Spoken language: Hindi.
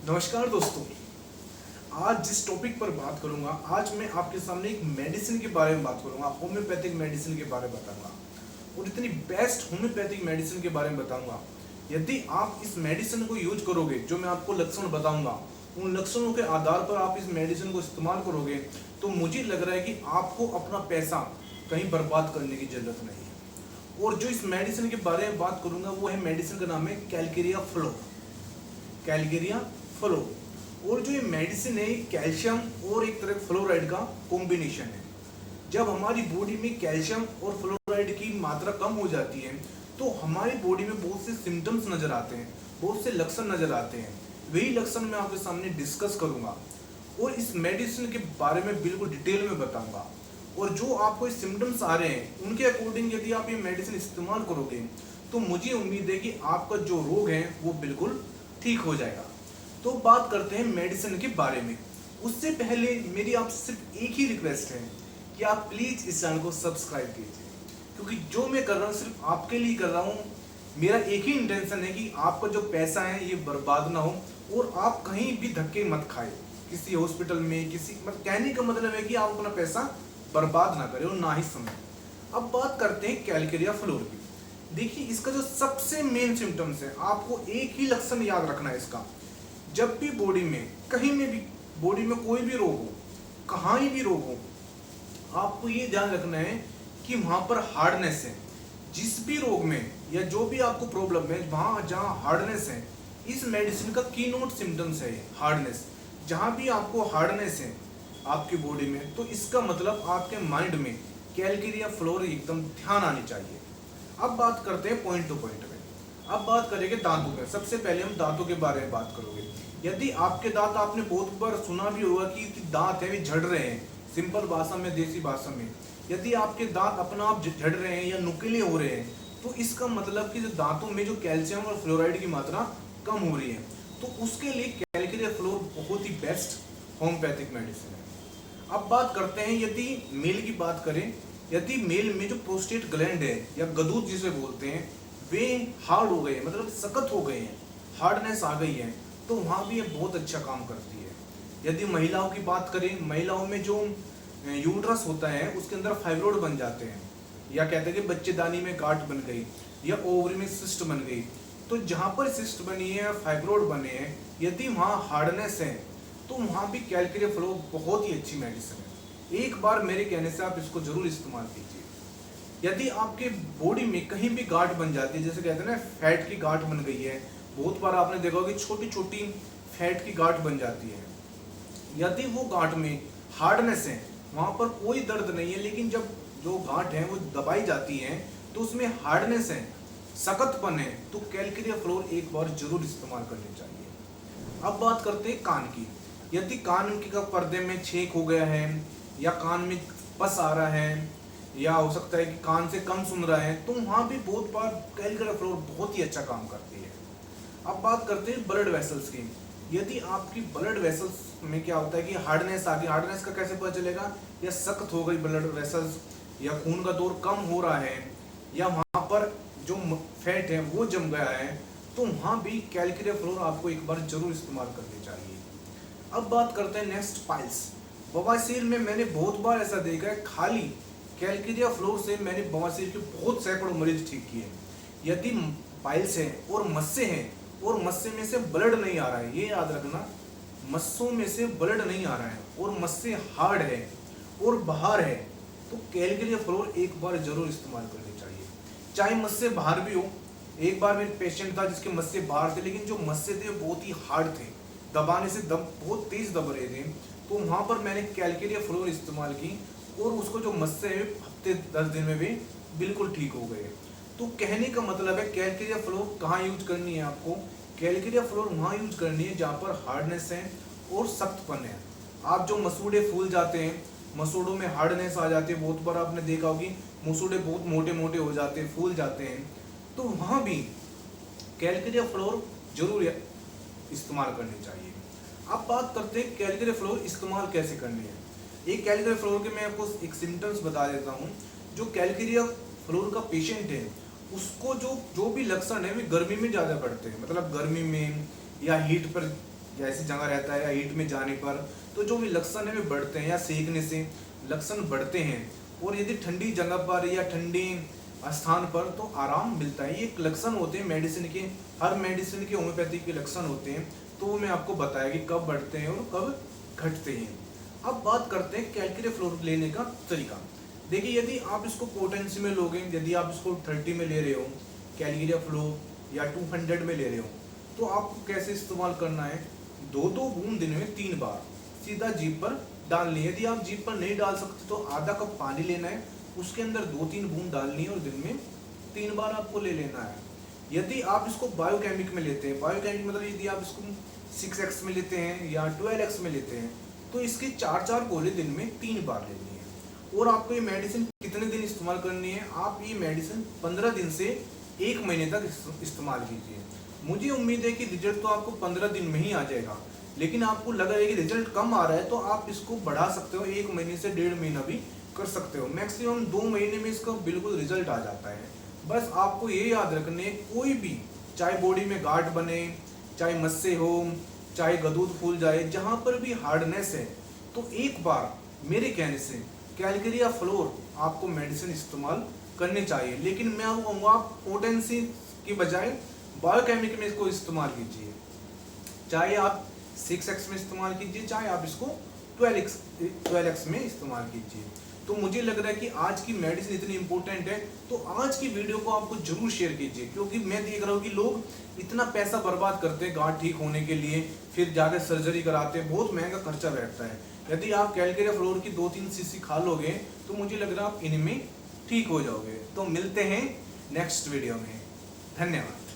नमस्कार दोस्तों। आज जिस टॉपिक पर बात करूंगा, आज मैं आपके सामने एक मेडिसिन के बारे में बात करूंगा, होम्योपैथिक मेडिसिन के बारे में बताऊंगा और इतनी बेस्ट होम्योपैथिक मेडिसिन के बारे में बताऊंगा। यदि आप इस मेडिसिन को यूज करोगे, जो मैं आपको लक्षण बताऊंगा, उन लक्षणों के आधार पर आप इस मेडिसिन को इस्तेमाल करोगे तो मुझे लग रहा है कि आपको अपना पैसा कहीं बर्बाद करने की जरूरत नहीं है। और जो इस मेडिसिन के बारे में बात करूंगा वो है, मेडिसिन का नाम है कैलकेरिया फ्लोर। Calcarea flow. और जो ये मेडिसिन है, कैल्शियम और एक तरह फ्लोराइड का कॉम्बिनेशन है। जब हमारी बॉडी में कैल्शियम और फ्लोराइड की मात्रा कम हो जाती है तो हमारी बॉडी में बहुत से सिम्टम्स नजर आते हैं, बहुत से लक्षण नजर आते हैं। वही लक्षण मैं आपके सामने डिस्कस करूंगा और इस मेडिसिन के बारे में बिल्कुल डिटेल में बताऊंगा। और जो आपको सिम्टम्स आ रहे हैं उनके अकॉर्डिंग यदि आप ये मेडिसिन इस्तेमाल करोगे तो मुझे उम्मीद है कि आपका जो रोग है वो बिल्कुल ठीक हो जाएगा। तो बात करते हैं मेडिसिन के बारे में। उससे पहले मेरी आपसे सिर्फ एक ही रिक्वेस्ट है कि आप प्लीज इस चैनल को सब्सक्राइब कीजिए, क्योंकि जो मैं कर रहा हूँ सिर्फ आपके लिए कर रहा हूँ। मेरा एक ही इंटेंशन है कि आपका जो पैसा है ये बर्बाद ना हो और आप कहीं भी धक्के मत खाए किसी हॉस्पिटल में, किसी मतलब कहने का मतलब है कि आप अपना पैसा बर्बाद ना करें और ना ही समय। अब बात करते हैं कैलकेरिया फ्लोर की। देखिए, इसका जो सबसे मेन सिम्टम्स है, आपको एक ही लक्षण याद रखना है इसका। जब भी बॉडी में, कहीं में भी, बॉडी में कोई भी रोग हो, कहाँ ही भी रोग हो, आपको ये ध्यान रखना है कि वहां पर हार्डनेस है। जिस भी रोग में या जो भी आपको प्रॉब्लम है, वहां जहां हार्डनेस है, इस मेडिसिन का कीनोट सिम्टम्स है हार्डनेस। जहां भी आपको हार्डनेस है आपकी बॉडी में, तो इसका मतलब आपके माइंड में कैलकेरिया फ्लोर एकदम ध्यान आनी चाहिए। अब बात करते हैं पॉइंट टू पॉइंट में। अब बात करेंगे दांतों में। सबसे पहले हम दांतों के बारे में बात करोगे। यदि आपके दांत, आपने बहुत बार सुना भी होगा कि दांत है वे झड़ रहे हैं, सिंपल भाषा में, देसी भाषा में, यदि आपके दांत अपना आप झड़ रहे हैं या नुकीले हो रहे हैं तो इसका मतलब कि जो दांतों में जो कैल्शियम और फ्लोराइड की मात्रा कम हो रही है, तो उसके लिए कैलकेरिया फ्लोर बहुत ही बेस्ट होम्योपैथिक मेडिसिन है। अब बात करते हैं, यदि मेल की बात करें, यदि मेल में जो प्रोस्टेट ग्लैंड है या गदूत जिसे बोलते हैं, वे हार्ड हो गए, मतलब सख्त हो गए हैं, हार्डनेस आ गई है, तो वहाँ भी ये बहुत अच्छा काम करती है। यदि महिलाओं की बात करें, महिलाओं में जो यूट्रस होता है उसके अंदर फाइब्रोड बन जाते हैं, या कहते हैं कि बच्चेदानी में गांठ बन गई या ओवरी में सिस्ट बन गई, तो जहाँ पर सिस्ट बनी है, फाइब्रोड बने हैं, यदि वहाँ हार्डनेस है तो वहाँ भी कैलकेरिया फ्लो बहुत ही अच्छी मेडिसिन है। एक बार मेरे कहने से आप इसको जरूर इस्तेमाल कीजिए। यदि आपके बॉडी में कहीं भी गांठ बन जाती है, जैसे कहते हैं ना फैट की गांठ बन गई है, बहुत बार आपने देखा होगा कि छोटी छोटी फैट की गांठ बन जाती है, यदि वो गांठ में हार्डनेस है, वहां पर कोई दर्द नहीं है, लेकिन जब जो गांठ है वो दबाई जाती है तो उसमें हार्डनेस है, सख्तपन है, तो कैलकेरिया फ्लोर एक बार जरूर इस्तेमाल करनी चाहिए। अब बात करते हैं कान की। यदि कान के पर्दे में छेद हो गया है या कान में पस आ रहा है या हो सकता है कि कान से कम सुन रहा है, तो वहां भी बहुत बार कैलकेरिया फ्लोर बहुत ही अच्छा काम करती है। अब बात करते हैं ब्लड वेसल्स की। यदि आपकी ब्लड वेसल्स में क्या होता है कि हार्डनेस आ गई, हार्डनेस का कैसे पता चलेगा, या सख्त हो गई ब्लड वेसल्स, या खून का दौर कम हो रहा है, या वहां पर जो फैट है वो जम गया है, तो वहां भी कैलकेरिया फ्लोर आपको एक बार जरूर इस्तेमाल करनी चाहिए। अब बात करते हैं नेक्स्ट, पाइल्स। बवासीर में मैंने बहुत बार ऐसा देखा है, खाली कैलकेरिया फ्लोर से मैंने बवासीर के बहुत सैकड़ों मरीज ठीक किए। यदि पाइल्स है और मस्से हैं और मस्से में से ब्लड नहीं आ रहा है, ये याद रखना, मस्सों में से ब्लड नहीं आ रहा है और मस्से हार्ड है और बाहर है, तो कैलकेरिया फ्लोर एक बार जरूर इस्तेमाल करनी चाहिए, चाहे मस्से बाहर भी हो। एक बार मेरे पेशेंट था जिसके मस्से बाहर थे, लेकिन जो मस्से थे बहुत ही हार्ड थे, दबाने से बहुत तेज दब रहे थे, तो वहां पर मैंने कैलकेरिया फ्लोर इस्तेमाल की और उसको जो मस्से है हफ्ते 10 दिन में भी बिल्कुल ठीक हो गए। तो कहने का मतलब है कैलकेरिया फ्लोर कहाँ यूज करनी है आपको, कैलकेरिया फ्लोर वहाँ यूज करनी है जहाँ पर हार्डनेस है और सख्तपन है। आप जो मसूड़े फूल जाते हैं, मसूड़ों में हार्डनेस आ जाती है, बहुत बार आपने देखा होगी मसूड़े बहुत मोटे मोटे हो जाते हैं, फूल जाते हैं, तो वहाँ भी कैलकेरिया फ्लोर जरूर इस्तेमाल करनी चाहिए। अब बात करते हैं कैलकेरिया फ्लोर इस्तेमाल कैसे करनी है। एक कैलकेरिया फ्लोर के मैं आपको एक सिम्टम्स बता देता हूँ। जो कैलकेरिया फ्लोर का पेशेंट है उसको जो भी लक्षण है वे गर्मी में ज़्यादा बढ़ते हैं, मतलब गर्मी में या हीट पर या ऐसी जगह रहता है या हीट में जाने पर, तो जो भी लक्षण है वे बढ़ते हैं, या सेकने से लक्षण बढ़ते हैं। और यदि ठंडी जगह पर या ठंडी स्थान पर तो आराम मिलता है। ये एक लक्षण होते हैं मेडिसिन के, हर मेडिसिन के होम्योपैथिक के लक्षण होते हैं, तो वो मैं आपको बताया कि कब बढ़ते हैं और कब घटते हैं। अब बात करते हैं कैलकेरिया फ्लोर लेने का तरीका। देखिए, यदि आप इसको पोटेंसी में लोगे, यदि आप इसको 30 में ले रहे हो कैलकेरिया फ्लोर या 200 में ले रहे हो, तो आपको कैसे इस्तेमाल करना है, 2-2 बूंद दिन में 3 बार सीधा जीभ पर डालनी है। यदि आप जीभ पर नहीं डाल सकते तो आधा कप पानी लेना है, उसके अंदर 2-3 बूंद डालनी है और दिन में 3 बार आपको ले लेना है। यदि आप इसको बायोकेमिक में लेते हैं, बायोकेमिक मतलब यदि आप इसको 6x में लेते हैं या 12x में लेते हैं, तो इसके 4-4 गोली दिन में 3 बार लेनी है। और आपको ये मेडिसिन कितने दिन इस्तेमाल करनी है, आप ये मेडिसिन 15 दिन से 1 महीने तक इस्तेमाल कीजिए। मुझे उम्मीद है कि रिजल्ट तो आपको 15 दिन में ही आ जाएगा, लेकिन आपको लग रहा है कि रिजल्ट कम आ रहा है तो आप इसको बढ़ा सकते हो, 1 महीने से 1.5 महीना भी कर सकते हो। मैक्सिमम 2 महीने में इसका बिल्कुल रिजल्ट आ जाता है। बस आपको ये याद रखने, कोई भी चाहे बॉडी में गांठ बने, चाहे मस्से हो, चाहे गदूद फूल जाए, जहाँ पर भी हार्डनेस है, तो एक बार मेरे कहने से कैलकेरिया फ्लोर आपको मेडिसिन इस्तेमाल करनी चाहिए। लेकिन मैं आपको कहूँगा आप पोटेंसी की बजाय बायोकेमिक में इसको इस्तेमाल कीजिए। चाहे आप 6x में इस्तेमाल कीजिए, चाहे आप इसको 12x में इस्तेमाल कीजिए। तो मुझे लग रहा है कि आज की मेडिसिन इतनी इंपॉर्टेंट है, तो आज की वीडियो को आपको जरूर शेयर कीजिए, क्योंकि मैं देख रहा हूँ कि लोग इतना पैसा बर्बाद करते हैं गांठ ठीक होने के लिए, फिर जाकर सर्जरी कराते हैं, बहुत महंगा खर्चा बैठता है। यदि आप कैलकेरिया फ्लोर की 2-3 सीसी खा लोगे तो मुझे लग रहा है आप इनमें ठीक हो जाओगे। तो मिलते हैं नेक्स्ट वीडियो में, धन्यवाद।